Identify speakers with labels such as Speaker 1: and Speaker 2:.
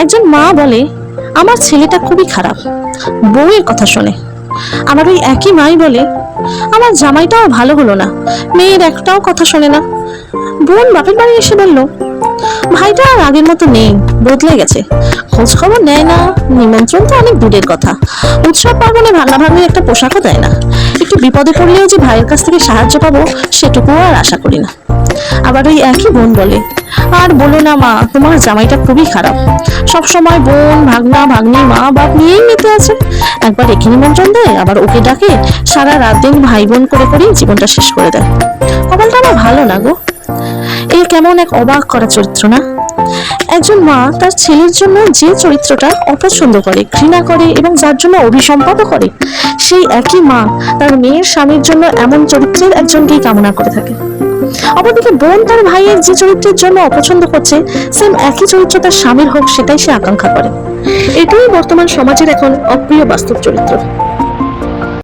Speaker 1: একজন মা বলে, আমার ছেলেটা খুবই খারাপ, বউয়ের কথা শোনে। আবার ওই একই মাই বলে, আমার জামাইটাও ভালো হলো না, মেয়ের একটাও কথা শোনে না। বোন বাপের বাড়ি এসে বলল, ভাইটা আর আগের মতো নেই, বদলে গেছে, খোঁজ খবর নেয় না, নিমন্ত্রণ তো অনেক দূরের কথা, উৎসব পার্বণে ভাঙাভাঙি একটা পোশাকও দেয় না, একটু বিপদে পড়লেও যে ভাইয়ের কাছ থেকে সাহায্য পাবো সেটুকুও আর আশা করি না। আবার ওই একই বোন বলে, আর বলো না মা, তোমার জামাইটা খুবই খারাপ, সব সময় বোন ভাগনা ভাগ্নি মা বাপ নিয়েই মেতে আছে, একবার একে নিমন্ত্রণ দেয়, আবার ওকে ডাকে, সারা রাত দিন ভাই বোন করে করেই জীবনটা শেষ করে দেয়। কপালটা আমার ভালো না গো। এই কেমন এক অবাক করা চরিত্র না? একজন মা তার ছেলের জন্য যে চরিত্রটা অপছন্দ করে, ঘৃণা করে এবং যার জন্য অভিসম্পাদও করে, সেই একই মা তার মেয়ের স্বামীর জন্য এমন চরিত্রের একজনকেই কামনা করে থাকে। অপরদিকে বোন তার ভাইয়ের যে চরিত্রের জন্য অপছন্দ করছে, সেম একই চরিত্র তার স্বামীর হোক সেটাই সে আকাঙ্ক্ষা করে। এটাই বর্তমান সমাজের এখন অপ্রিয় বাস্তব চরিত্র।